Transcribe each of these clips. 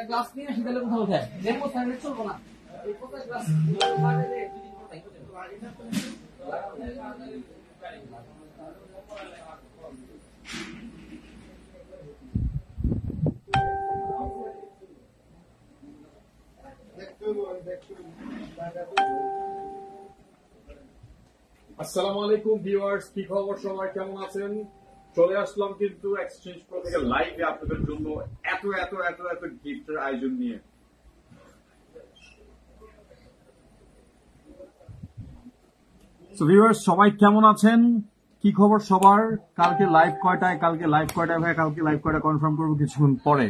Glass নিয়ে আসি তাহলে কোথাও যায় রেমো সাইড চলবো না এই কোথায় গ্লাস আসসালামু আলাইকুম ভিউয়ার্স, কি খবর সবাই, কেমন আছেন? চলে আসলাম কিন্তু এক্সচেঞ্জ প্রো থেকে লাইভে আপনাদের জন্য এত এত এত এত গিফটের আয়োজন নিয়ে। সো ভিউয়ার্স সবাই কেমন আছেন, কি খবর সবার? কালকে লাইভ কয়টায় ভাই? কালকে লাইভ কয়টায় কনফার্ম করবো কিছুক্ষণ পরে।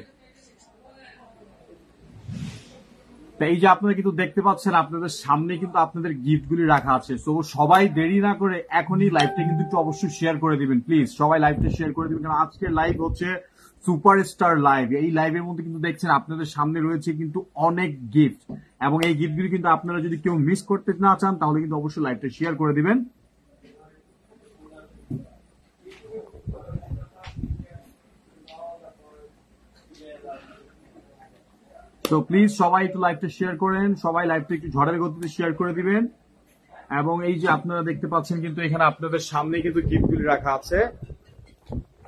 এই যে আপনারা কিন্তু দেখতে পাচ্ছেন আপনাদের সামনে কিন্তু আপনাদের গিফট গুলি রাখা আছে। তো সবাই দেরি না করে এখনই লাইভটা কিন্তু একটু অবশ্যই শেয়ার করে দিবেন প্লিজ। সবাই লাইভটা শেয়ার করে দিবেন, কারণ আজকের লাইভ হচ্ছে সুপারস্টার লাইভ। এই লাইভের মধ্যে কিন্তু দেখছেন আপনাদের সামনে রয়েছে কিন্তু অনেক গিফট, এবং এই গিফটগুলি কিন্তু আপনারা যদি কেউ মিস করতে না চান তাহলে কিন্তু অবশ্যই লাইভটা শেয়ার করে দিবেন। তো প্লিজ সবাই একটু লাইভটা শেয়ার করেন, সবাই লাইভটা একটু ঝড়ের গতিতে শেয়ার করে দিবেন। এবং এই যে আপনারা দেখতে পাচ্ছেন কিন্তু এখানে আপনাদের সামনে কিন্তু গিফটগুলি রাখা আছে।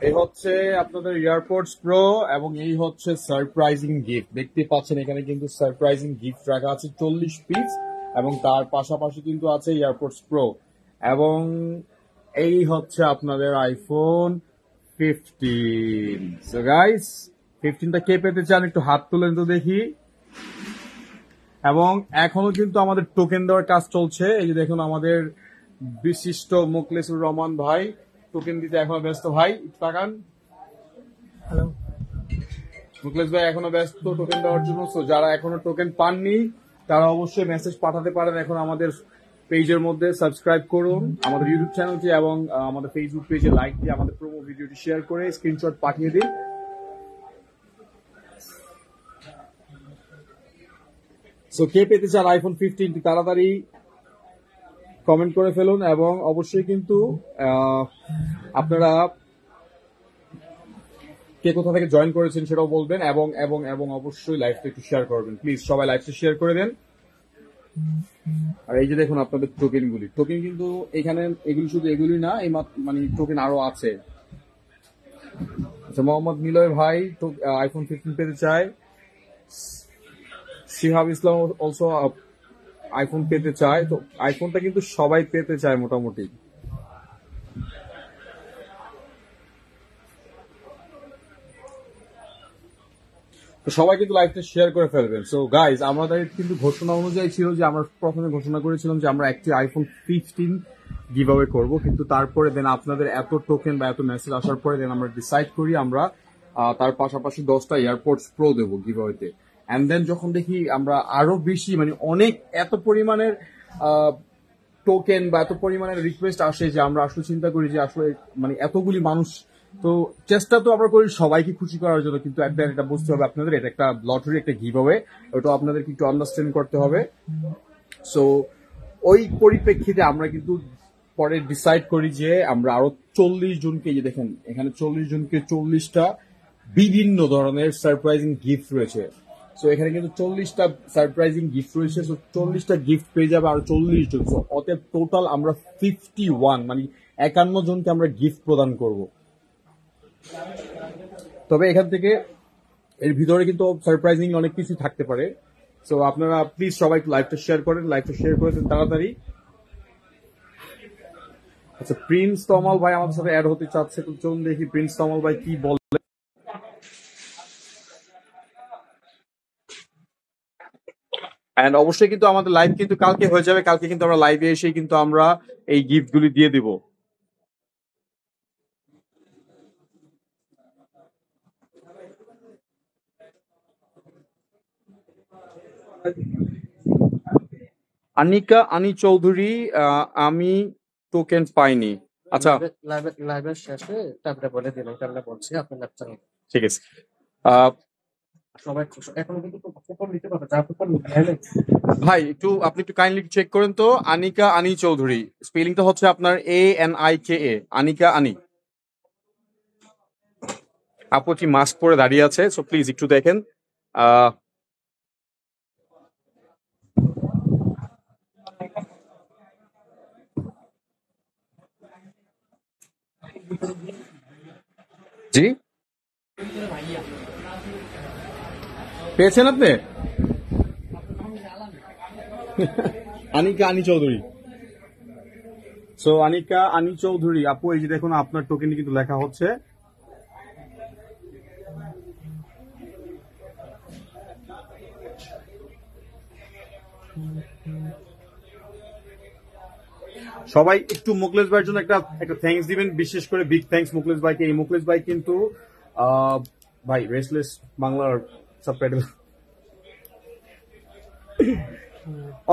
এই হচ্ছে আপনাদের এয়ারপোর্টস প্রো এবং এই হচ্ছে সারপ্রাইজিং গিফট। দেখতে পাচ্ছেন এখানে কিন্তু সারপ্রাইজিং গিফট রাখা আছে 40 পিস, এবং তার পাশাপাশি কিন্তু আছে এয়ারপোর্টস প্রো, এবং এই হচ্ছে আপনাদের আইফোন 15। সো গাইস 15টা কে পেতে চান একটু হাত তুলেন তো দেখি। এবং এখনো কিন্তু আমাদের টোকেন দেওয়ার কাজ চলছে। এই যে দেখুন আমাদের বিশিষ্ট মুখলেসুর রহমান ভাই টোকেন দিতে এখনো ব্যস্ত। ভাই তাকান, হ্যালো মুখলেস ভাই এখনো ব্যস্ত টোকেন দেওয়ার জন্য। সো যারা এখনো টোকেন পাননি তারা অবশ্যই মেসেজ পাঠাতে পারেন এখন আমাদের পেজের মধ্যে। সাবস্ক্রাইব করুন আমাদের ইউটিউব চ্যানেলটি এবং আমাদের ফেসবুক পেজে লাইক দিয়ে আমাদের প্রোমো ভিডিওটি শেয়ার করে স্ক্রিনশট পাঠিয়ে দিন। সো কে পেতে চান আইফোন 15 তাড়াতাড়ি কমেন্ট করে ফেলুন, এবং অবশ্যই কিন্তু আপনারা কে কোথা থেকে জয়েন করেছেন সেটাও বলবেন, এবং এবং এবং অবশ্যই লাইভটা একটু শেয়ার করবেন প্লিজ। সবাই লাইভটা শেয়ার করে দেন। আর এই যে দেখুন আপনাদের টোকেন কিন্তু এখানে এগুলি শুধু এগুলি না, এই মানে টোকেন আরো আছে। আচ্ছা মোহাম্মদ মিলয় ভাই আইফোন 15 পেতে চায়। শিহাব ইসলাম অলসো আইফোন পেতে চায়। তো আইফোনটা কিন্তু সবাই পেতে চায় মোটামুটি। তো সবাই কিন্তু লাইভটা শেয়ার করে ফেলবেন। সো গাইজ আমাদের কিন্তু ঘোষণা অনুযায়ী ছিল যে আমরা প্রথমে ঘোষণা করেছিলাম যে আমরা একটি আইফোন 15 গিভ অ্যাওয়ে করবো, কিন্তু তারপরে দেন আপনাদের এত টোকেন বা এত মেসেজ আসার পরে দেন আমরা ডিসাইড করি আমরা তার পাশাপাশি 10টা এয়ারপোর্টস প্রো দেবো গিভ অ্যাওয়েতে। অ্যান্ড দেন যখন দেখি আমরা আরো বেশি মানে অনেক এত পরিমাণের টোকেন বা এত পরিমাণের রিকোয়েস্ট আসে যে আমরা আসলে চিন্তা করি যে আসলে মানে এতগুলি মানুষ, তো চেষ্টা তো আমরা করি সবাইকে খুশি করার জন্য, কিন্তু একবার এটা বুঝতে হবে আপনাদের এটা একটা লটারি, একটা গিভ অ্যাওয়ে, ওটা আপনাদেরকে একটু আন্ডারস্ট্যান্ড করতে হবে। সো ওই পরিপ্রেক্ষিতে আমরা কিন্তু পরে ডিসাইড করি যে আমরা আরো 40 জনকে, যে দেখেন এখানে 40 জনকে 40টা বিভিন্ন ধরনের সারপ্রাইজিং গিফট রয়েছে। সো এখানে কিন্তু 40টা সারপ্রাইজিং গিফট রয়েছে। সো 40টা গিফট পেয়ে যাবে আর 40 জন। সো অতএব টোটাল আমরা 51 মানে 51 জনকে আমরা গিফট প্রদান করব। তবে এখান থেকে এর ভিতরে কিন্তু সারপ্রাইজিং অনেক কিছু থাকতে পারে। সো আপনারা প্লিজ সবাই লাইভটা শেয়ার করেন, লাইভটা শেয়ার করে দেন তাড়াতাড়ি। আচ্ছা প্রিন্স তমাল ভাই আমাদের সাথে অ্যাড হতে চাচ্ছে, তো চলুন দেখি প্রিন্স তমাল ভাই কি বলে। এন্ড অবশ্যই কিন্তু আমাদের লাইভ কিন্তু কালকে হয়ে যাবে। কালকে কিন্তু আমরা লাইভে এসেই কিন্তু আমরা এই গিফট গুলি দিয়ে দিব। আনিকা আনি চৌধুরী আমি টোকেন পাইনি। আচ্ছা লাইভের শেষে তারপরে বলে দিলাম, তারপরে বলছি আপনার ল্যাপটপ ঠিক আছে। সবাই এখন কিন্তু কুপন দিতে পারবে, যা কুপন নিতে ভাই একটু আপনি একটু কাইন্ডলি চেক করেন তো। আনিকা আনি চৌধুরী, স্পেলিংটা হচ্ছে আপনার ANIKA, আনিকা আনি। আপু কি মাস্ক পরে দাঁড়িয়ে আছে, সো প্লিজ একটু দেখেন। আহ জি, পেয়েছেন আপনি? আনিকা আনি চৌধুরী। সো আনিকা আনি চৌধুরী আপু, এই যে দেখুন আপনার টোকেনে কিন্তু লেখা হচ্ছে। সবাই একটু মুকলেশ ভাইয়ের জন্য একটা একটা থ্যাঙ্কস দিবেন, বিশেষ করে বিগ থ্যাঙ্কস মুকলেশ ভাইকে। এই মুকলেশ ভাই কিন্তু ভাই রেসলেস বাংলার সাবটাইটেল,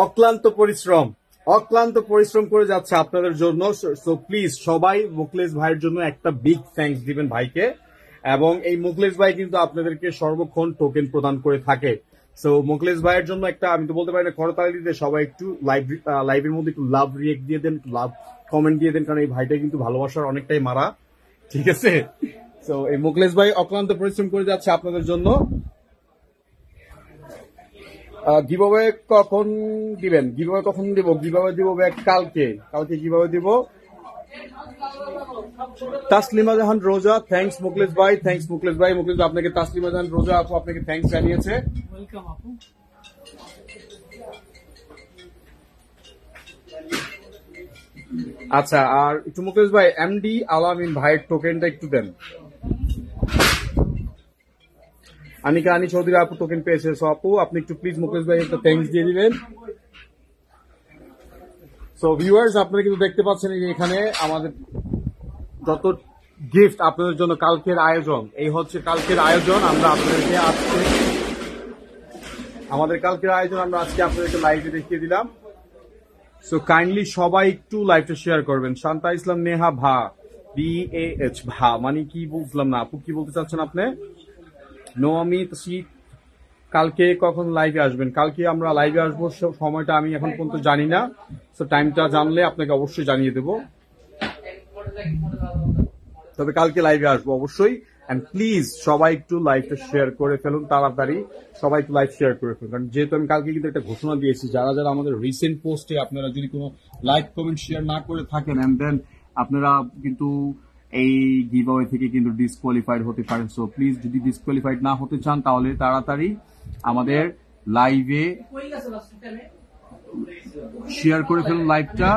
অক্লান্ত পরিশ্রম, অক্লান্ত পরিশ্রম করে যাচ্ছে আপনাদের জন্য। সো প্লিজ সবাই মুকলেশ ভাইয়ের জন্য একটা বিগ থ্যাঙ্কস দিবেন ভাইকে। এবং এই মুকলেশ ভাই কিন্তু আপনাদেরকে সর্বক্ষণ টোকেন প্রদান করে থাকে। সো মুকলেশ ভাইয়ের জন্য একটা, আমি তো বলতে পারি না করতালি দিতে, সবাই একটু লাইভের মধ্যে একটু লাভ রিয়েক্ট দিয়ে দেন, একটু লাভ কমেন্ট দিয়ে দেন, কারণ এই ভাইটা কিন্তু ভালোবাসার অনেকটাই মারা, ঠিক আছে? সো এই মুকলেশ ভাই অক্লান্ত পরিশ্রম করে যাচ্ছে আপনাদের জন্য। গিভঅ্যাওয়ে কখন দিবেন? গিভঅ্যাওয়ে কখন দিব? গিভঅ্যাওয়ে দিব কালকে। কালকে গিভঅ্যাওয়ে দিব। তাসলিমা জাহান রোজা, থ্যাঙ্কস মুকলেশ ভাই, থ্যাঙ্কস মুকলেশ ভাই। মুকলেশ ভাই আপনাকে, তাসলিমা জাহান রোজা আপু আপনাকে থ্যাঙ্কস জানিয়েছে। ওয়েলকাম আপু। আচ্ছা, আর একটু মুকলেশ ভাই এমডি আলামিন ভাইয়ের টোকেনটা একটু দেন। আনিকা আনি চৌধুরী আপু টোকেন পেয়েছে। সো আপু আপনি একটু প্লিজ মুকেশ ভাই একটা থ্যাঙ্কস দিয়ে দিবেন। সো ভিউয়ার্স আপনারা কিন্তু দেখতে পাচ্ছেন যে এখানে আমাদের যত গিফট আপনাদের জন্য কালকের আয়োজন, এই হচ্ছে কালকের আয়োজন। আমরা আপনাদেরকে আজকে আমাদের কালকের আয়োজন আমরা আজকে আপনাদেরকে লাইভে দেখিয়ে দিলাম। সো কাইন্ডলি সবাই একটু লাইভটা শেয়ার করবেন। শান্তা ইসলাম নেহা ভা, BAH ভা মানে কি বুঝলাম না আপু, কি বলতে চাচ্ছেন আপনি? নোয়ামিত শীত, কালকে কখন লাইভে আসবেন? কালকে আমরা লাইভে আসবো, সময়টা আমি এখন পর্যন্ত জানি না। সো টাইমটা জানলে আপনাকে অবশ্যই জানিয়ে দেবো। তবে কালকে লাইভে আসবো অবশ্যই। এন্ড প্লিজ সবাই একটু লাইভটা শেয়ার করে ফেলুন তাড়াতাড়ি, সবাই একটু লাইভ শেয়ার করে ফেলুন। কারণ যেহেতু আমি কালকে কিন্তু একটা ঘোষণা দিয়েছি, যারা যারা আমাদের রিসেন্ট পোস্টে আপনারা যদি কোনো লাইক কমেন্ট শেয়ার না করে থাকেন, এন্ড দেন আপনারা কিন্তু এই গিভঅ্যাওয়ে থেকে কিন্তু ডিসকোয়ালিফাইড হতে পারেন। সো প্লিজ যদি ডিসকোয়ালিফাইড না হতে চান তাহলে তাড়াতাড়ি আমাদের লাইভে শেয়ার করে ফেলুন লাইভটা।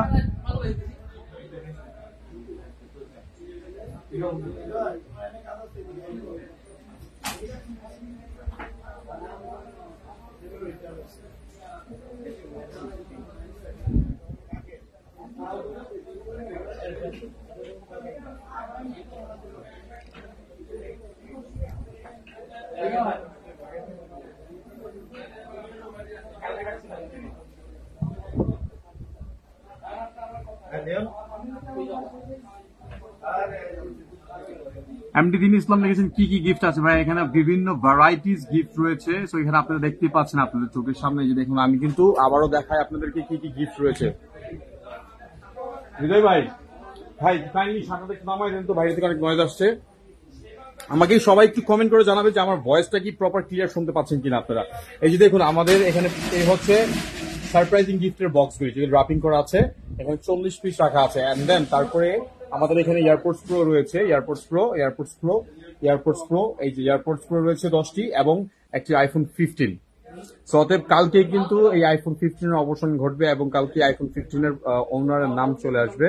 এমডি দিন ইসলাম লিখেছেন কি কি গিফট আছে ভাই? এখানে বিভিন্ন ভ্যারাইটিস গিফট রয়েছে। সো এখানে আপনারা দেখতে পাচ্ছেন আপনাদের চোখের সামনে, যে দেখুন আমি কিন্তু আবারও দেখাই আপনাদেরকে কি কি গিফট রয়েছে। হৃদয় ভাই, ভাই কাইন্ডলি সামনে একটু নামাই দেন তো, বাইরে থেকে অনেক নয়েজ আসছে। আমাকে সবাই একটু কমেন্ট করে জানাবে যে আমার ভয়েসটা কি প্রপার ক্লিয়ার শুনতে পাচ্ছেন কিনা আপনারা। এই যে দেখুন আমাদের এখানে এই হচ্ছে সারপ্রাইজিং গিফটের বক্সগুলি, যেগুলো র্যাপিং করা আছে। এখানে 40 পিস রাখা আছে। এন্ড দেন তারপরে আমাদের এখানে এয়ারপোর্টস প্রো রয়েছে, এয়ারপোর্টস প্রো, এই যে এয়ারপোর্টস প্রো রয়েছে 10টি এবং একটি আইফোন 15। সো অতএব কালকে কিন্তু এই আইফোন 15 এর অবসান ঘটবে এবং কালকে আইফোন 15 এর ওনারের নাম চলে আসবে।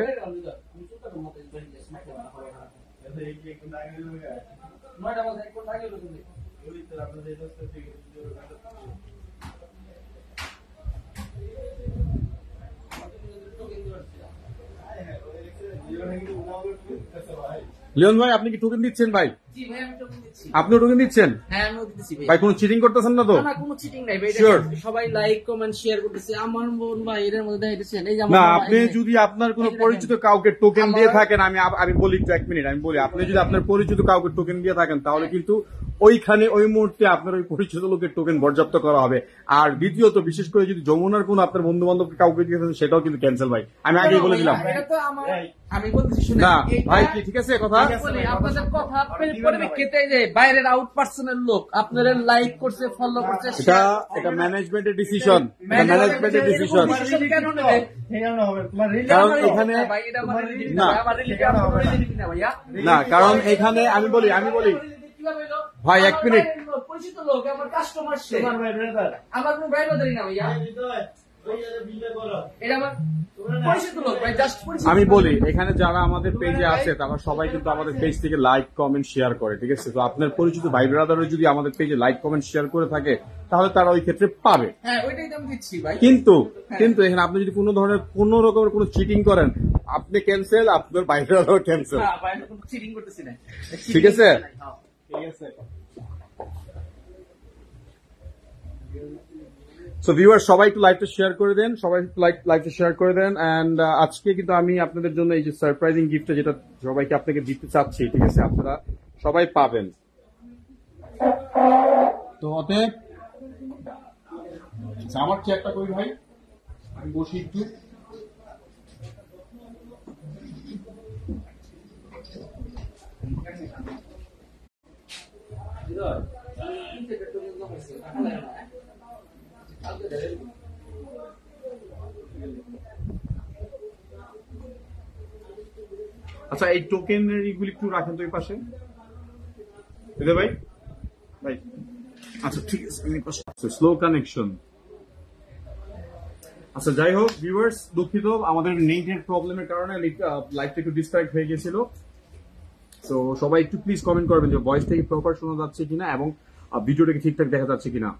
লিওন ভাই আপনি কি টোকেন দিচ্ছেন ভাই? জি ভাই, আমি টোকেন দিচ্ছি। আপনিও টোকেন দিচ্ছেন? হ্যাঁ আমিও দিচ্ছি ভাই। ভাই কোনো চিটিং করতেছেন না তো? না কোনো চিটিং নাই ভাই, Sure. সবাই লাইক কমেন্ট শেয়ার করতেছে। আমার বোন ভাই এর মধ্যে দেখাইতেছেন, এই যে না, আপনি যদি আপনার কোনো পরিচিত কাউকে টোকেন দিয়ে থাকেন, আমি বলি একটু 1 মিনিট, আমি বলি আপনি যদি আপনার পরিচিত কাউকে টোকেন দিয়ে থাকেন তাহলে কিন্তু ওইখানে ওই মুহূর্তে আপনার ওই পরিচিত লোকের টোকেন বরজাপ্ত করা হবে। আর দ্বিতীয়ত বিশেষ করে যদি যমুনার কোন আপনার বন্ধু বান্ধবকে কাউকে দিয়েছেন সেটাও কিন্তু ক্যান্সেল ভাই, আমি আগেই বলে দিলাম। এটা তো আমি বলতেছি শুনে না ভাই কি ঠিক আছে কথা বলি, আপনাদের কথা পরিপ্রেক্ষিতে যে বাইরের আউট পার্সনের লোক আপনাদের লাইক করছে, ফলো করছে, এটা ম্যানেজমেন্টের ডিসিশন, ম্যানেজমেন্টের ডিসিশন। কেন নেবে? কারণ এখানে না, কারণ এখানে আমি বলি ভাই এক মিনিট, পরিচিত লোক আমার কাস্টমার সে আমার কোনো ভাই বাদারি না ভাইয়া, এটা আমার পরিচিত লোক ভাই, জাস্ট পরিচিত। আমি বলি এখানে যারা আমাদের পেজে আছে তারা সবাই কিন্তু আমাদের পেজ থেকে লাইক কমেন্ট শেয়ার করে, ঠিক আছে? তো আপনার পরিচিত ভাই ব্রাদারও যদি আমাদের পেজে লাইক কমেন্ট শেয়ার করে থাকে তাহলে তারা ওই ক্ষেত্রে পাবে। হ্যাঁ ওইটাই তো আমি দিচ্ছি ভাই। কিন্তু এখানে আপনি যদি কোনো ধরনের কোন রকমের কোনো চিটিং করেন, আপনি ক্যান্সেল, আপনার ভাই ব্রাদারও ক্যান্সেল। হ্যাঁ ভাই, আমি কোনো চিটিং করতেছি না। ঠিক আছে? ঠিক আছে। সো ভিউয়ার সবাই একটু লাইভটা শেয়ার করে দেন, সবাই লাইভটা শেয়ার করে দেন। এন্ড আজকে কিন্তু আমি আপনাদের জন্য এই যে সারপ্রাইজিং গিফটটা যেটা সবাইকে আপনাকে দিতে চাচ্ছি, ঠিক আছে? আপনারা সবাই পাবেন। তো অতএব আমার চেয়ারটা কই ভাই, আমি বসি একটু। আচ্ছা এই টোকেনের এগুলি একটু রাখেন তো এই পাশে ভাই ভাই। আচ্ছা ঠিক আছে, স্লো কানেকশন। আচ্ছা যাই হোক ভিউয়ার্স, দুঃখিত আমাদের নেটের প্রবলেমের কারণে লাইভটা একটু ডিসকানেক্ট হয়ে গেছিল। তো সবাই একটু প্লিজ কমেন্ট করবেন যে ভয়েসটা কি প্রপার শোনা যাচ্ছে কিনা এবং ভিডিওটা কি ঠিকঠাক দেখা যাচ্ছে কিনা।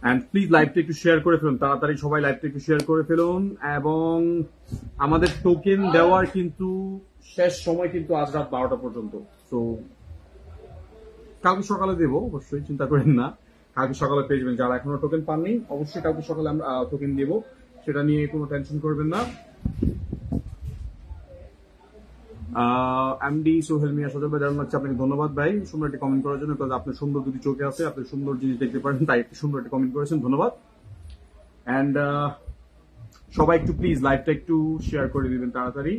এন্ড প্লিজ লাইভটা একটু শেয়ার করে ফেলুন, তাড়াতাড়ি সবাই লাইভটা একটু শেয়ার করে ফেলুন। এবং আমাদের টোকেন দেওয়ার কিন্তু শেষ সময় কিন্তু আজ রাত 12টা পর্যন্ত। তো কালকে সকালে দেবো, অবশ্যই চিন্তা করেন না, কালকে সকালে পেয়ে যাবেন। যারা এখনো টোকেন পাননি অবশ্যই কালকে সকালে আমরা টোকেন দেবো, সেটা নিয়ে কোনো টেনশন করবেন না। এমডি সোহেল মিয়া সজল ভাই দারুণ লাগছে, আপনাকে ধন্যবাদ ভাই সুন্দর একটি কমেন্ট করার জন্য। আপনার সুন্দর দুটি চোখে আছে, আপনি সুন্দর জিনিস দেখতে পারেন, তাই একটি সুন্দর একটি কমেন্ট করেছেন, ধন্যবাদ। এন্ড সবাই একটু প্লিজ লাইভটা একটু শেয়ার করে দিবেন তাড়াতাড়ি।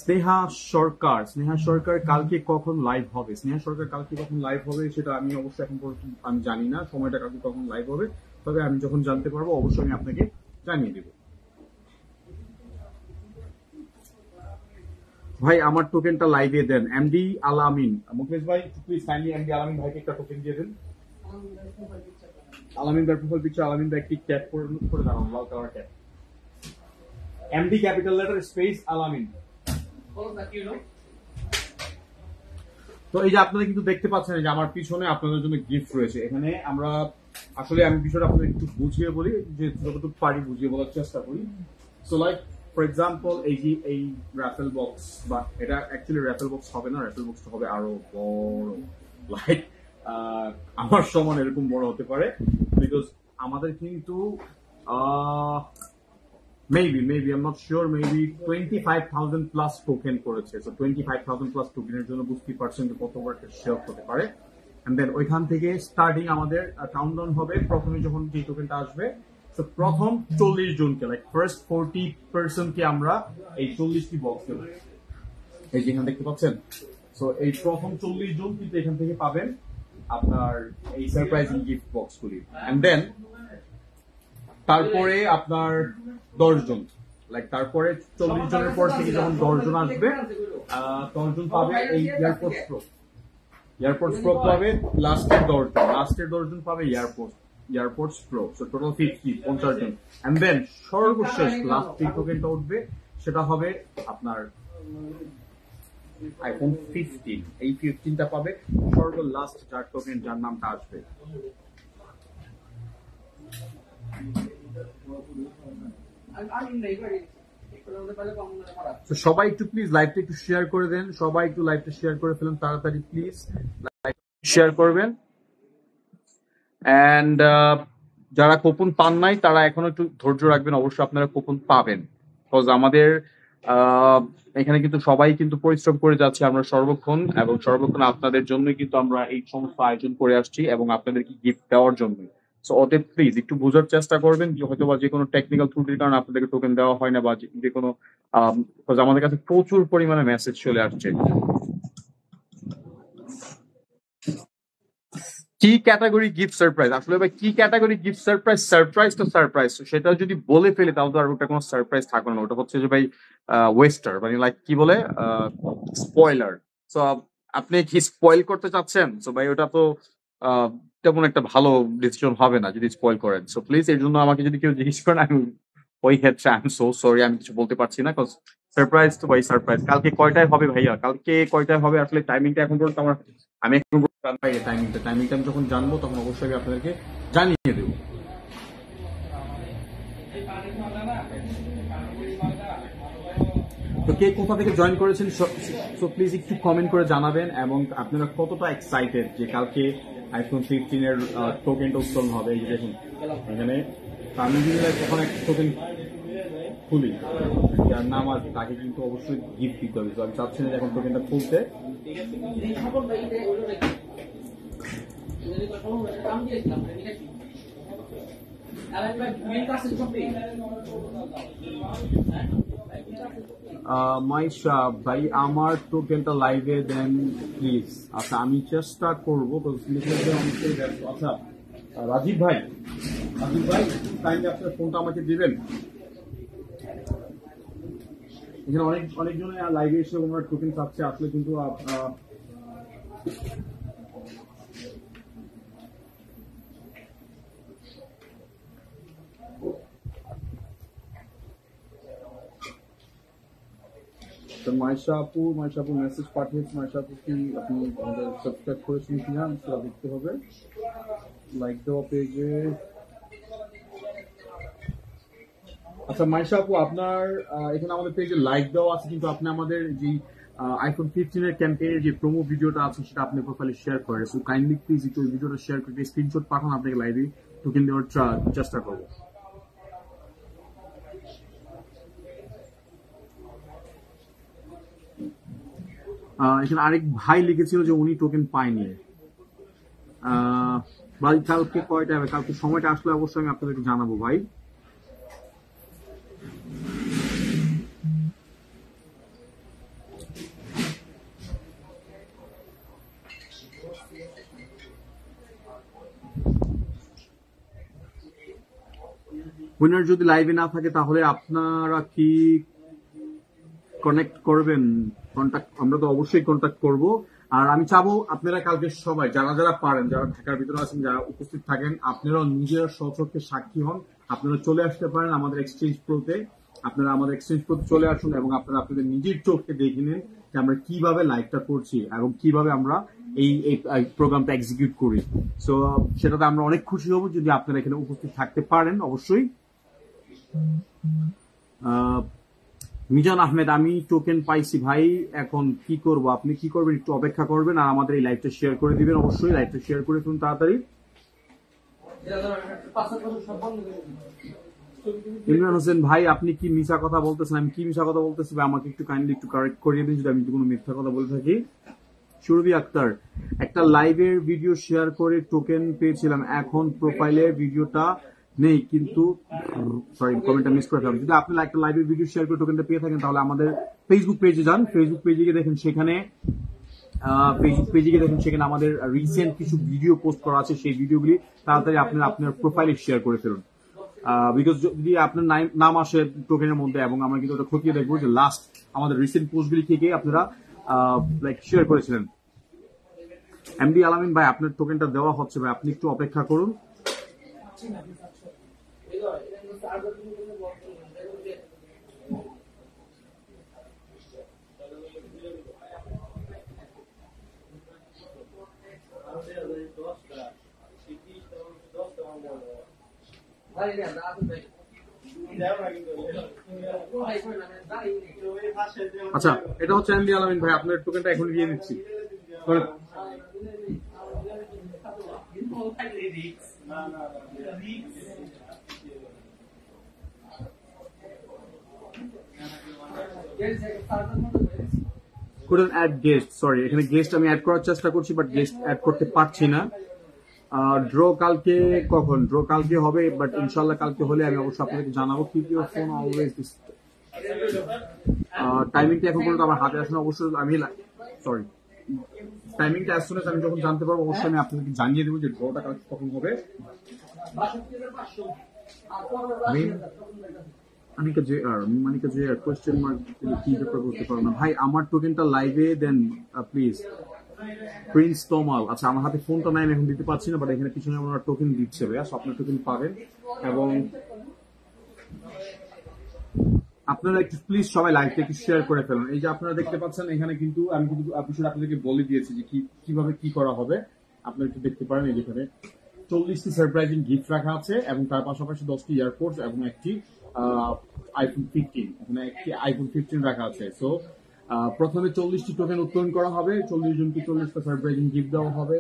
স্নেহা সরকার কালকে কখন লাইভ হবে? স্নেহা সরকার কালকে কখন লাইভ হবে সেটা আমি অবশ্যই এখন পর্যন্ত আমি জানি না, সময়টা কালকে কখন লাইভ হবে, তবে আমি যখন জানতে পারবো অবশ্যই আমি আপনাকে জানিয়ে দেব। ভাই আমার টোকেনটা লাইভে দেন। এমডি আলামিন, মুকেশ ভাই প্লিজ কাইন্ডলি এমডি আলামিন ভাইকে একটা টোকেন দিয়ে দেন। আলামিন ভাই প্রোফাইল পিকচার, আলামিন ভাই একটি ক্যাপ করে দাঁড়ান, লাল colour cap, MD capital letter space Alamin. তো এই যে আপনারা কিন্তু দেখতে পাচ্ছেন যে আমার পিছনে আপনাদের জন্য গিফট রয়েছে। এখানে আমরা আসলে আমি বিষয়টা আপনাদের একটু বুঝিয়ে বলি, যে যতটুকু পারি বুঝিয়ে বলার চেষ্টা করি। সো লাইক ফর এক্সাম্পল এই র্যাফেল বক্স, বা এটা অ্যাকচুয়ালি র্যাফেল বক্স হবে না, র্যাফেল বক্সটা হবে আরো বড়, লাইক আমার সমান এরকম বড় হতে পারে। বিকজ আমাদের কিন্তু maybe I'm not sure, maybe 25,000 plus token করেছে। সো 25,000 plus টোকেনের জন্য বুঝতেই পারছেন যে কত বড় একটা শেলফ হতে পারে। এন্ড দেন ওইখান থেকে স্টার্টিং আমাদের কাউন্টডাউন হবে, প্রথমে যখন যে টোকেনটা আসবে। তো প্রথম 40 জনকে, লাইক ফার্স্ট 40 কে আমরা এই 40টি বক্স দেবো, এই যেখানে দেখতে পাচ্ছেন। সো এই প্রথম 40 জন কিন্তু এখান থেকে পাবেন আপনার এই সারপ্রাইজিং গিফট বক্সগুলি। এন্ড দেন তারপরে আপনার 10 জন, লাইক তারপরে 40 জনের পর থেকে যখন 10 জন আসবে 10 জন পাবে এই এয়ারপোর্টস প্রো পাবে। লাস্টের 10 জন পাবে এয়ারপোর্টস প্রো। সো টোটাল 50 জন। এন্ড দেন সর্বশেষ লাস্ট যে টোকেনটা উঠবে সেটা হবে আপনার আইফোন 15। এই 15টা পাবে সর্বলাস্ট যার টোকেন, যার নামটা আসবে। সবাই একটু প্লিজ লাইভটা একটু শেয়ার করে দেন, সবাই একটু লাইভটা শেয়ার করে ফেলুন তাড়াতাড়ি, প্লিজ শেয়ার করবেন। এন্ড যারা কুপন পান নাই তারা এখনো একটু ধৈর্য রাখবেন, অবশ্যই আপনারা কুপন পাবেন। বিকজ আমাদের আহ, এখানে কিন্তু সবাই কিন্তু পরিশ্রম করে যাচ্ছে আমরা সর্বক্ষণ, এবং সর্বক্ষণ আপনাদের জন্যই কিন্তু আমরা এই সমস্ত আয়োজন করে আসছি এবং আপনাদেরকে গিফট দেওয়ার জন্য। সো অতএব প্লিজ একটু বোঝার চেষ্টা করবেন যে হয়তো বা যে কোনো টেকনিক্যাল ত্রুটির কারণে আপনাদেরকে টোকেন দেওয়া হয় না, বা যে কোনো because আমাদের কাছে প্রচুর পরিমাণে মেসেজ চলে আসছে। কি ক্যাটাগরি গিফট সারপ্রাইজ, আসলে ভাই কি ক্যাটাগরি গিফট সারপ্রাইজ? সারপ্রাইজ তো সারপ্রাইজ, সেটা যদি বলে ফেলি তাহলে তো আর ওটা কোনো সারপ্রাইজ থাকবে না। ওটা হচ্ছে যে ভাই ওয়েস্টার, মানে লাইক কি বলে, স্পয়লার। সো আপনি কি স্পয়েল করতে চাচ্ছেন? সো ভাই ওটা তো আহ, তেমন একটা ভালো ডিসিশন হবে না যদি স্পয়েল করেন। সো প্লিজ এর জন্য আমাকে যদি কেউ জিজ্ঞেস করেন, আমি ওই ক্ষেত্রে আই এম সো সরি, আমি কিছু বলতে পারছি না। কজ সারপ্রাইজ তো ভাই সারপ্রাইজ। কালকে কয়টায় হবে ভাইয়া, কালকে কয়টায় হবে আসলে টাইমিংটা এখন পর্যন্ত আমার, আমি এখন টাইমিংটা আমি যখন জানবো তখন অবশ্যই আমি আপনাদেরকে জানিয়ে দেবো। তো কে কোথা থেকে জয়েন করেছেন সো প্লিজ একটু কমেন্ট করে জানাবেন, এবং আপনারা কতটা এক্সাইটেড যে কালকে আইফোন 15 এর টোকেনটা উত্তোলন হবে। এই যে দেখুন এখানে, আমি যদি যখন একটা টোকেন খুলি যার নাম আছে তাকে কিন্তু অবশ্যই গিফট দিতে হবে। তো আমি চাচ্ছি না এখন টোকেনটা খুলতে। মাইশা ভাই আমার টোকেনটা লাইভে দেন প্লিজ। আচ্ছা আমি চেষ্টা করবো। আচ্ছা রাজীব ভাই, কাইন্ডলি আপনার ফোনটা আমাকে দিবেন। এখানে অনেকজনে লাইভে এসে ওনার টোকেন চাচ্ছে আসলে, কিন্তু মাইশা আপু মেসেজ পাঠিয়েছে। মাইশা আপু কি আপনি আমাদের সাবস্ক্রাইব করেছেন কিনা সেটা দেখতে হবে। লাইক দেওয়া পেজে, আচ্ছা মাইশা আপু আপনার এখানে আমাদের পেজে লাইক দেওয়া আছে, কিন্তু আপনি আমাদের যে আইফোন 15 এর ক্যাম্পেইনের যে প্রোমো ভিডিওটা আছে সেটা আপনি প্রোফাইলে শেয়ার করেন। সো কাইন্ডলি প্লিজ একটু ওই ভিডিওটা শেয়ার করে স্ক্রিনশট পাঠান, আপনাকে লাইভে টোকেন দেওয়ার চেষ্টা করবো। এখানে আরেক ভাই লিখেছিল যে উনি টোকেন পায়নি। ভাই কালকে কয়টা হবে, কালকে সময়টা আসলে অবশ্যই আমি আপনাদেরকে জানাবো ভাই। উইনার যদি লাইভে না থাকে তাহলে আপনারা কি কানেক্ট করবেন? কন্টাক্ট, আমরা তো অবশ্যই কন্টাক্ট করব। আর আমি চাবো আপনারা কালকে সবাই যারা যারা পারেন, যারা ঢাকার ভিতরে আছেন, যারা উপস্থিত থাকেন, আপনারা নিজেরা স্বচক্ষে সাক্ষী হন। আপনারা চলে আসতে পারেন আমাদের এক্সচেঞ্জ প্রোতে, আপনারা আমাদের এক্সচেঞ্জ প্রোতে চলে আসুন এবং আপনারা আপনাদের নিজের চোখকে দেখে নিন যে আমরা কিভাবে লাইভটা করছি এবং কিভাবে আমরা এই প্রোগ্রামটা এক্সিকিউট করি। সো সেটাতে আমরা অনেক খুশি হব যদি আপনারা এখানে উপস্থিত থাকতে পারেন অবশ্যই। মিজান আহমেদ, আমি টোকেন পাইছি ভাই, এখন কি করব? আপনি কি করবেন? একটু অপেক্ষা করবেন আর আমাদের এই লাইভটা শেয়ার করে দিবেন। অবশ্যই লাইভটা শেয়ার করে দিন তাড়াতাড়ি। ইমরান হোসেন ভাই, আপনি কি মিশা কথা বলতেছেন? আমি কি মিশা কথা বলতেছি ভাই, আমাকে একটু কাইন্ডলি একটু কারেক্ট করিয়ে দিন যদি আমি কোনো মিথ্যা কথা বলে থাকি। সুরভি আক্তার, একটা লাইভের ভিডিও শেয়ার করে টোকেন পেয়েছিলাম, এখন প্রোফাইলে ভিডিওটা নেই, কিন্তু সরি কমেন্টটা মিস করে ফেললাম। যদি আপনি একটা লাইভের ভিডিও শেয়ার করে টোকেনটা পেয়ে থাকেন তাহলে আমাদের ফেসবুক পেজে যান। ফেসবুক পেজে গিয়ে দেখেন সেখানে সেখানে আমাদের রিসেন্ট কিছু ভিডিও পোস্ট করা আছে। সেই ভিডিওগুলি তাড়াতাড়ি আপনার প্রোফাইলে শেয়ার করে ফেলুন। বিকজ যদি আপনার নাম আসে টোকেনের মধ্যে এবং আমরা কিন্তু ওটা খতিয়ে দেখবো যে লাস্ট আমাদের রিসেন্ট পোস্টগুলি থেকে আপনারা লাইক শেয়ার করেছিলেন। এমডি আলামিন ভাই, আপনার টোকেনটা দেওয়া হচ্ছে ভাই, আপনি একটু অপেক্ষা করুন। আচ্ছা, এটা হচ্ছে এমডি আলামিন ভাই, আপনার টোকেনটা এখন দিয়ে দিচ্ছি। couldn't add guest, sorry, এখানে গেস্ট আমি অ্যাড করার চেষ্টা করছি বাট গেস্ট অ্যাড করতে পারছি না। ড্র কালকে কখন? ড্র কালকে হবে, বাট ইনশাল্লাহ কালকে হলে আমি অবশ্যই আপনাদেরকে জানাবো। Keep your phone always this. টাইমিংটা এখন পর্যন্ত আমার হাতে আসলে অবশ্যই আমি সরি টাইমিংটা অ্যাজ সুন অ্যাজ আমি যখন জানতে পারবো অবশ্যই আমি আপনাদেরকে জানিয়ে দেবো যে ড্রটা কালকে কখন হবে। মানিকা যে কোয়েশ্চেন মার্ক কি ব্যাপার বলতে পারো না ভাই। আমার টোকেনটা লাইভে দেন প্লিজ। প্রিন্স তমাল, আচ্ছা আমার হাতে ফোনটা নাই, আমি এখন দিতে পারছি না, বাট এখানে পিছনে আমার টোকেন দিচ্ছে ভাইয়া, আপনার টোকেন পাবেন। এবং আপনারা একটু প্লিজ সবাই লাইভটা একটু শেয়ার করে ফেলুন। এই যে আপনারা দেখতে পাচ্ছেন এখানে কিন্তু আমি কিন্তু আপনাদেরকে বলে দিয়েছি যে কিভাবে কি করা হবে। আপনারা একটু দেখতে পারেন এই যেখানে 40টি সারপ্রাইজিং গিফট রাখা আছে এবং তার পাশাপাশি 10টি এয়ারপোর্টস এবং একটি আইফোন 15, এখানে একটি আইফোন 15 রাখা আছে। সো প্রথমে 40টি টোকেন উত্তোলন করা হবে, 40 জনকে 40টা সারপ্রাইজিং গিফট দেওয়া হবে,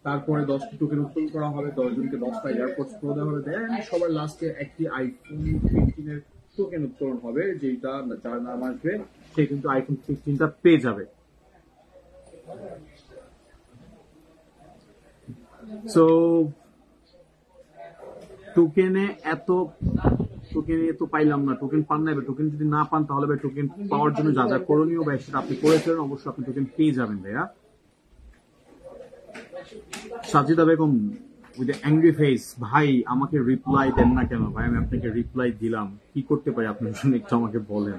তারপরে 10টি টোকেন উত্তোলন করা হবে, 10 জনকে 10টা এয়ারপোর্টস প্রো দেওয়া হবে, দেন সবার লাস্টে একটি আইফোন 15 এর টোকেন উত্তোলন হবে, যেটা যার নাম আসবে সে কিন্তু আইফোন 15টা পেয়ে যাবে। সো টোকেনে তো পাইলাম না, টোকেন পান না। টোকেন যদি না পান তাহলে ভাই টোকেন পাওয়ার জন্য যা যা করণীয় ভাই সেটা আপনি করে ফেলেন, অবশ্যই আপনি টোকেন পেয়ে যাবেন ভাইয়া। Sajida Begum with angry face, ভাই আমাকে রিপ্লাই দেন না কেন ভাই? আমি আপনাকে রিপ্লাই দিলাম, কি করতে পারি আপনার জন্য একটু আমাকে বলেন।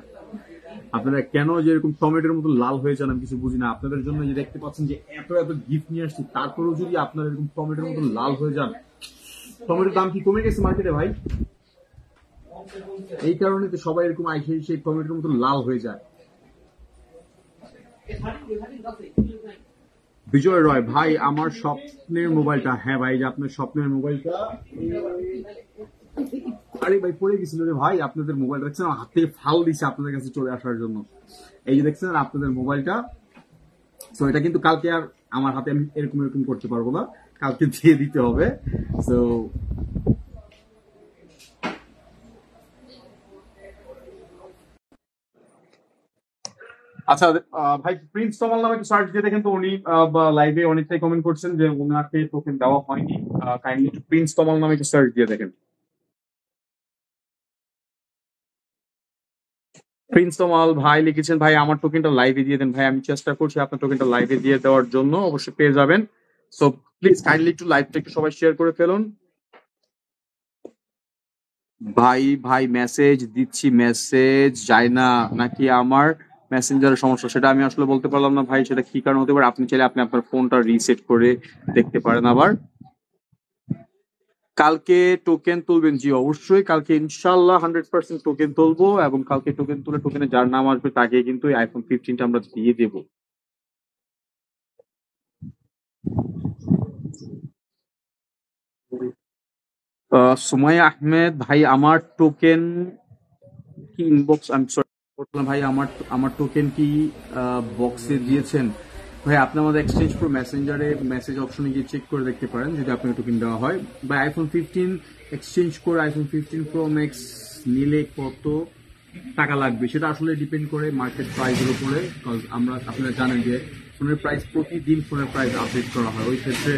আপনারা কেন যে এরকম টমেটোর মতো লাল হয়ে যান আমি কিছু বুঝি না। আপনাদের জন্য যে দেখতে পাচ্ছেন যে এত এত গিফট নিয়ে আসছি, তারপরেও যদি আপনারা এরকম টমেটোর মতো লাল হয়ে যান। টমেটোর দাম কি কমে গেছে মার্কেটে ভাই? এই কারণে তো সবাই এরকম আইসে সেই টমেটোর মতো লাল হয়ে যায়। বিজয় রয়, ভাই আমার স্বপ্নের মোবাইলটা। হ্যাঁ ভাই, যে আপনার স্বপ্নের মোবাইলটা, আরে ভাই পড়ে গেছিল রে ভাই। আপনাদের মোবাইল দেখছেন হাত থেকে ফাল দিচ্ছে আপনাদের কাছে চলে আসার জন্য। এই যে দেখছেন আপনাদের মোবাইলটা, সো এটা কিন্তু কালকে আর আমার হাতে আমি এরকম করতে পারবো না, কালকে দিয়ে দিতে হবে। সো আচ্ছা ভাই, প্রিন্স তমাল নামে একটু সার্চ দিয়ে দেখেন তো। উনি লাইভে অনেকটাই কমেন্ট করছেন যে ওনাকে টোকেন দেওয়া হয়নি। কাইন্ডলি একটু প্রিন্স তমাল নামে একটু সার্চ দিয়ে দেখেন। প্রিন্স তমাল ভাই লিখেছেন, ভাই আমার টোকেনটা লাইভে দিয়ে দেন। ভাই আমি চেষ্টা করছি আপনার টোকেনটা লাইভে দিয়ে দেওয়ার জন্য, অবশ্যই পেয়ে যাবেন। সো প্লিজ কাইন্ডলি একটু লাইভটা একটু সবাই শেয়ার করে ফেলুন। ভাই মেসেজ দিচ্ছি, মেসেজ যায় না, নাকি আমার মেসেঞ্জারের সমস্যা সেটা আমি আসলে বলতে পারলাম না ভাই, সেটা কি কারণ হতে পারে। আপনি চাইলে আপনি আপনার ফোনটা রিসেট করে দেখতে পারেন আবার। কালকে টোকেন তুলবেন? জি অবশ্যই, কালকে ইনশাল্লাহ 100% টোকেন তুলবো এবং কালকে টোকেন তুলে টোকেনে যার নাম আসবে তাকে কিন্তু আইফোন 15টা আমরা দিয়ে দেবো। সুমাইয়া আহমেদ, ভাই আমার টোকেন কি ইনবক্স, আমি সরি ভাই, আমার টোকেন কি বক্সে দিয়েছেন? ভাই আপনি আমাদের এক্সচেঞ্জ প্রো মেসেঞ্জারে মেসেজ অপশনে গিয়ে চেক করে দেখতে পারেন যদি আপনাকে টোকেন দেওয়া হয়। বা আইফোন 15 এক্সচেঞ্জ করে আইফোন 15 প্রো ম্যাক্স নিলে কত টাকা লাগবে সেটা আসলে ডিপেন্ড করে মার্কেট প্রাইসের উপরে। আপনারা জানেন যে ফোনের প্রাইস প্রতিদিন ফোনের প্রাইস আপডেট করা হয়, ওই ক্ষেত্রে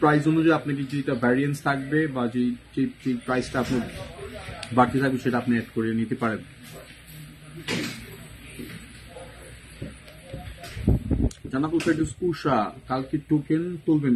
প্রাইস অনুযায়ী আপনাকে যেটা ভ্যারিয়েন্স থাকবে বা যে প্রাইসটা আপনার বাড়তে থাকবে সেটা আপনি অ্যাড করে নিতে পারেন। জানাবো উষা, কালকে টোকেন তুলবেন?